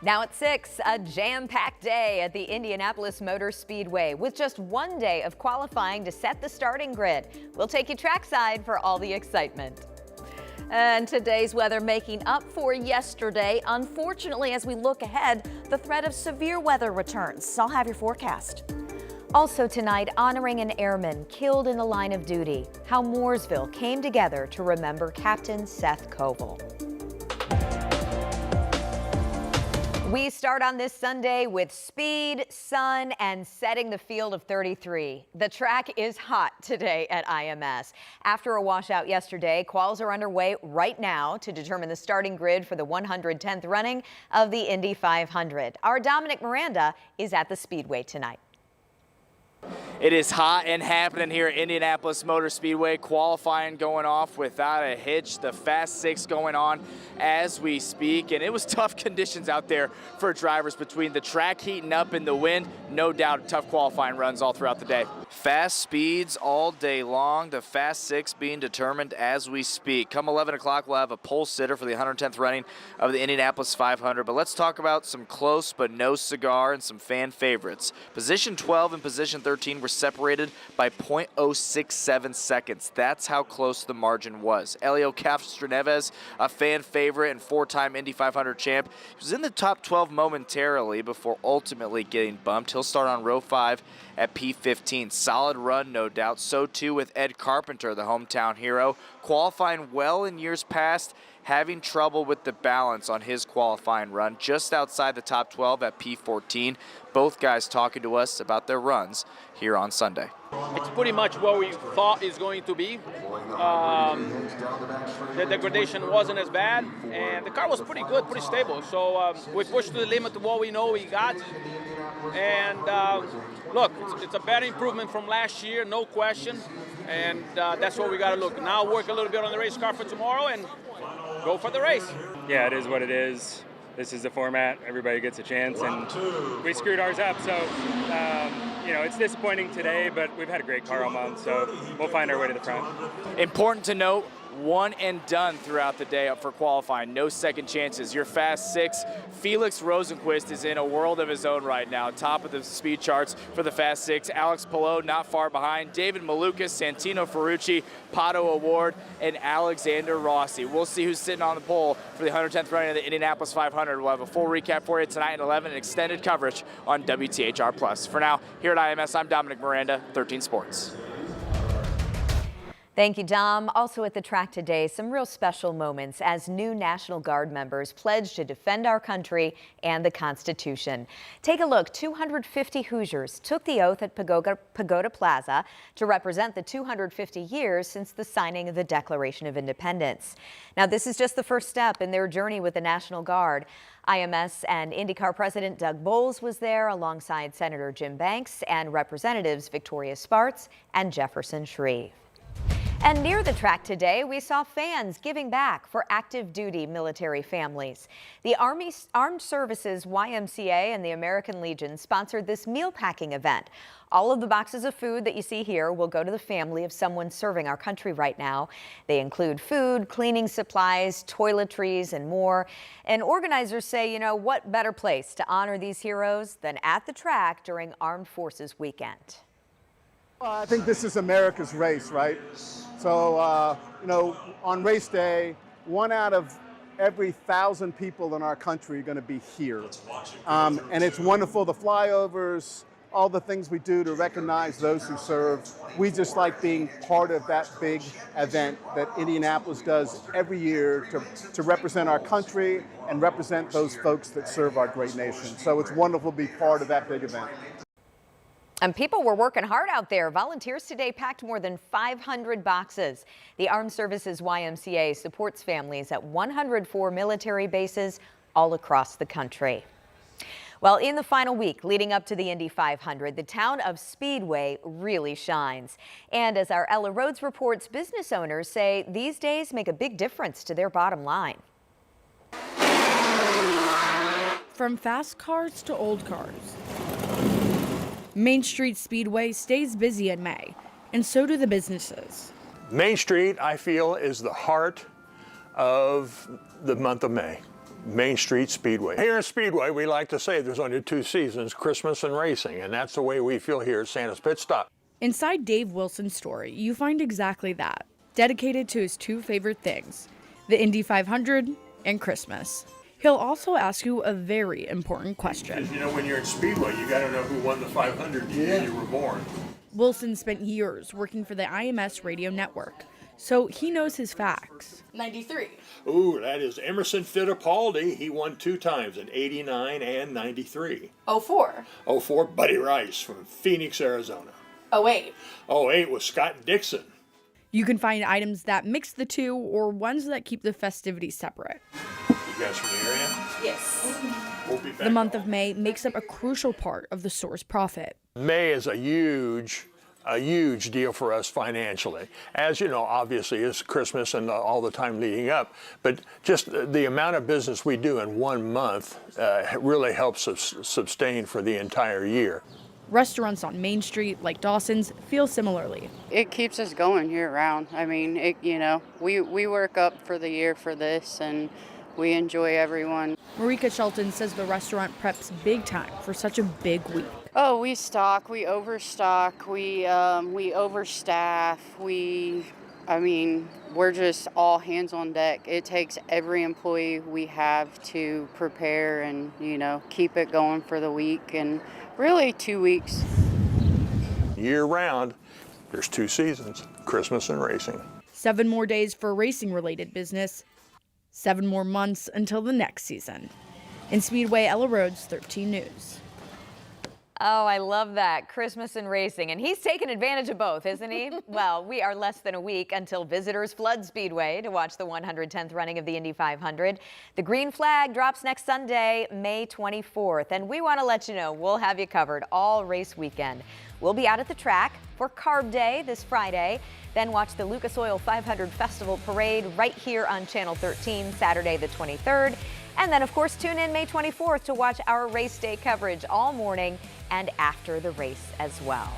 Now at 6, a jam-packed day at the Indianapolis Motor Speedway with just one day of qualifying to set the starting grid. We'll take you trackside for all the excitement. And today's weather making up for yesterday. Unfortunately, as we look ahead, the threat of severe weather returns. I'll have your forecast. Also tonight, honoring an airman killed in the line of duty. How Mooresville came together to remember Captain Seth Koval. We start on this Sunday with speed, sun, and setting the field of 33. The track is hot today at IMS. After a washout yesterday, quals are underway right now to determine the starting grid for the 110th running of the Indy 500. Our Dominic Miranda is at the Speedway tonight. It is hot and happening here at Indianapolis Motor Speedway. Qualifying going off without a hitch. The Fast Six going on as we speak. And it was tough conditions out there for drivers between the track heating up and the wind. No doubt tough qualifying runs all throughout the day. Fast speeds all day long. The Fast Six being determined as we speak. Come 11 o'clock, we'll have a pole sitter for the 110th running of the Indianapolis 500. But let's talk about some close but no cigar and some fan favorites. Position 12 and position 13 were separated by 0.067 seconds. That's how close the margin was. Elio Castroneves, a fan favorite and four-time Indy 500 champ, he was in the top 12 momentarily before ultimately getting bumped. He'll start on row 5 at P15. Solid run, no doubt. So too with Ed Carpenter, the hometown hero, qualifying well in years past, having trouble with the balance on his qualifying run, just outside the top 12 at P14. Both guys talking to us about their runs here on Sunday. It's pretty much what we thought is going to be. The degradation wasn't as bad, and the car was pretty good, pretty stable. So we pushed to the limit of what we know we got. And look, it's a better improvement from last year, no question. And that's what we got to look. Now work a little bit on the race car for tomorrow and go for the race. Yeah, it is what it is. This is the format. Everybody gets a chance, and we screwed ours up. So, you know, it's disappointing today, but we've had a great car all month, so we'll find our way to the front. Important to note, one and done throughout the day up for qualifying. No second chances. Your Fast Six, Felix Rosenquist, is in a world of his own right now. Top of the speed charts for the Fast Six. Alex Palou not far behind. David Malukas, Santino Ferrucci, Pato Award, and Alexander Rossi. We'll see who's sitting on the pole for the 110th running of the Indianapolis 500. We'll have a full recap for you tonight at 11 and extended coverage on WTHR+. For now, here at IMS, I'm Dominic Miranda, 13 Sports. Thank you, Dom. Also at the track today, some real special moments as new National Guard members pledge to defend our country and the Constitution. Take a look. 250 Hoosiers took the oath at Pagoda Plaza to represent the 250 years since the signing of the Declaration of Independence. Now, this is just the first step in their journey with the National Guard. IMS and IndyCar President Doug Bowles was there alongside Senator Jim Banks and Representatives Victoria Spartz and Jefferson Shreve. And near the track today, we saw fans giving back for active duty military families. The Armed Services YMCA and the American Legion sponsored this meal packing event. All of the boxes of food that you see here will go to the family of someone serving our country right now. They include food, cleaning supplies, toiletries, and more. And organizers say, you know, what better place to honor these heroes than at the track during Armed Forces Weekend? Well, I think this is America's race, right? So, you know, on race day, 1 out of every 1,000 people in our country are going to be here. And it's wonderful, the flyovers, all the things we do to recognize those who serve. We just like being part of that big event that Indianapolis does every year to represent our country and represent those folks that serve our great nation. So it's wonderful to be part of that big event. And people were working hard out there. Volunteers today packed more than 500 boxes. The Armed Services YMCA supports families at 104 military bases all across the country. Well, in the final week leading up to the Indy 500, the town of Speedway really shines. And as our Ella Rhodes reports, business owners say these days make a big difference to their bottom line. From fast cars to old cars, Main Street Speedway stays busy in May, and so do the businesses. Main Street, I feel, is the heart of the month of May. Main Street Speedway. Here in Speedway, we like to say there's only two seasons, Christmas and racing, and that's the way we feel here at Santa's Pit Stop. Inside Dave Wilson's story, you find exactly that, dedicated to his two favorite things, the Indy 500 and Christmas. He'll also ask you a very important question. Because, you know, when you're in Speedway, you got to know who won the 500 the year you were born. Wilson spent years working for the IMS radio network, so he knows his facts. 93. Ooh, that is Emerson Fittipaldi. He won 2 times, in 89 and 93. 04. 04, Buddy Rice from Phoenix, Arizona. 08. 08 was Scott Dixon. You can find items that mix the two or ones that keep the festivities separate. You guys from the area? Yes. We'll be back. The month of May makes up a crucial part of the store's profit. May is a huge deal for us financially. As you know, obviously it's Christmas and all the time leading up, but just the amount of business we do in 1 month really helps us sustain for the entire year. Restaurants on Main Street, like Dawson's, feel similarly. It keeps us going year round. I mean, we work up for the year for this, and we enjoy everyone. Marika Shelton says the restaurant preps big time for such a big week. Oh, we stock, we overstock, we overstaff, we're just all hands on deck. It takes every employee we have to prepare and, keep it going for the week, and really 2 weeks. Year round, there's 2 seasons, Christmas and racing. 7 more days for racing-related business, 7 more months until the next season. In Speedway, Ella Rhodes, 13 News. Oh, I love that. Christmas and racing. And he's taken advantage of both, isn't he? Well, we are less than a week until visitors flood Speedway to watch the 110th running of the Indy 500. The green flag drops next Sunday, May 24th. And we want to let you know we'll have you covered all race weekend. We'll be out at the track for Carb Day this Friday. Then watch the Lucas Oil 500 Festival Parade right here on Channel 13, Saturday the 23rd. And then, of course, tune in May 24th to watch our race day coverage all morning and after the race as well.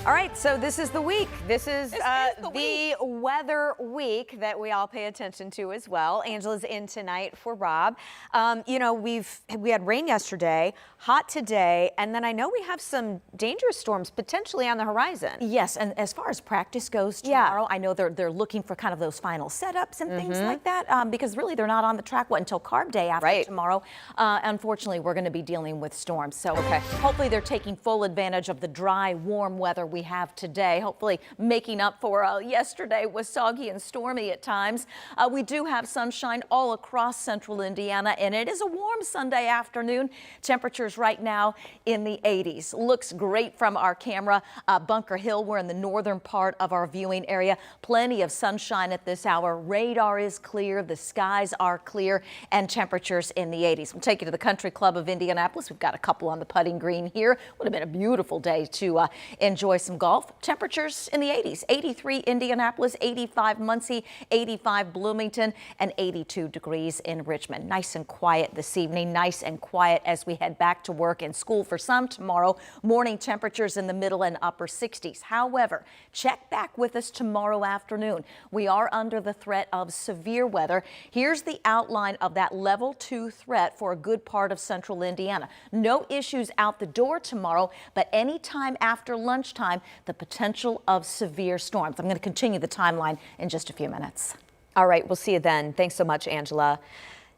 All right, so this is the week. This is the weather week that we all pay attention to as well. Angela's in tonight for Rob. We had rain yesterday, hot today, and then I know we have some dangerous storms potentially on the horizon. Yes, and as far as practice goes tomorrow, I know they're looking for kind of those final setups and things like that, because really they're not on the track until Carb Day after tomorrow. Unfortunately, we're going to be dealing with storms, so hopefully they're taking full advantage of the dry, warm weather we have today, hopefully making up for yesterday was soggy and stormy at times. We do have sunshine all across central Indiana, and it is a warm Sunday afternoon. Temperatures right now in the 80s. Looks great from our camera. Bunker Hill, we're in the northern part of our viewing area. Plenty of sunshine at this hour. Radar is clear, the skies are clear, and temperatures in the 80s. We'll take you to the Country Club of Indianapolis. We've got a couple on the putting green here. Would have been a beautiful day to enjoy some golf. Temperatures in the 80s. 83 Indianapolis, 85 Muncie, 85 Bloomington, and 82 degrees in Richmond. Nice and quiet this evening. Nice and quiet as we head back to work and school for some tomorrow. Morning temperatures in the middle and upper 60s. However, check back with us tomorrow afternoon. We are under the threat of severe weather. Here's the outline of that level 2 threat for a good part of central Indiana. No issues out the door tomorrow, but anytime after lunchtime, the potential of severe storms. I'm going to continue the timeline in just a few minutes. All right, we'll see you then. Thanks so much, Angela.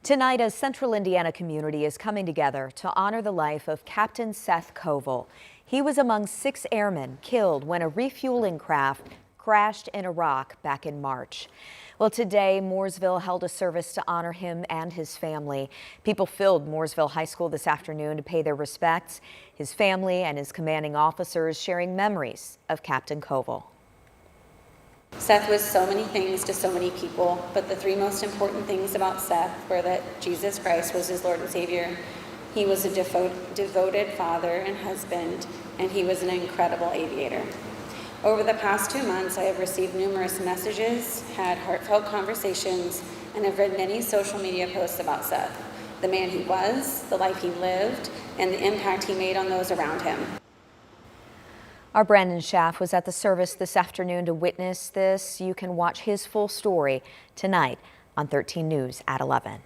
Tonight, a central Indiana community is coming together to honor the life of Captain Seth Koval. He was among 6 airmen killed when a refueling craft crashed in Iraq back in March. Well, today, Mooresville held a service to honor him and his family. People filled Mooresville High School this afternoon to pay their respects. His family and his commanding officers sharing memories of Captain Koval. Seth was so many things to so many people, but the 3 most important things about Seth were that Jesus Christ was his Lord and Savior. He was a devoted father and husband, and he was an incredible aviator. Over the past 2 months, I have received numerous messages, had heartfelt conversations, and have read many social media posts about Seth, the man he was, the life he lived, and the impact he made on those around him. Our Brandon Schaff was at the service this afternoon to witness this. You can watch his full story tonight on 13 News at 11.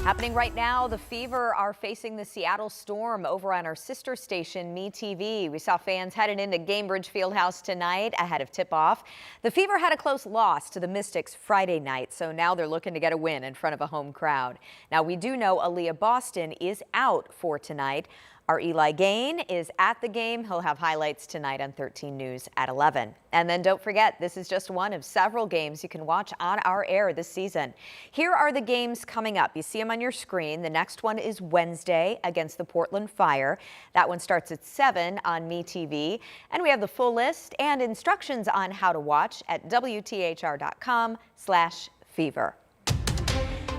Happening right now, the Fever are facing the Seattle Storm over on our sister station, MeTV. We saw fans headed into Gainbridge Fieldhouse tonight ahead of tip-off. The Fever had a close loss to the Mystics Friday night, so now they're looking to get a win in front of a home crowd. Now, we do know Aaliyah Boston is out for tonight. Our Eli Gain is at the game. He'll have highlights tonight on 13 News at 11. And then don't forget, this is just one of several games you can watch on our air this season. Here are the games coming up. You see them on your screen. The next one is Wednesday against the Portland Fire. That one starts at 7 on MeTV. And we have the full list and instructions on how to watch at WTHR.com/fever.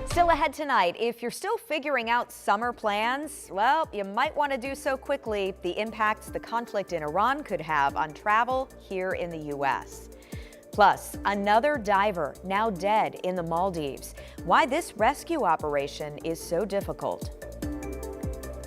Still ahead tonight, if you're still figuring out summer plans, well, you might want to do so quickly. The impacts the conflict in Iran could have on travel here in the U.S. Plus, another diver now dead in the Maldives. Why this rescue operation is so difficult.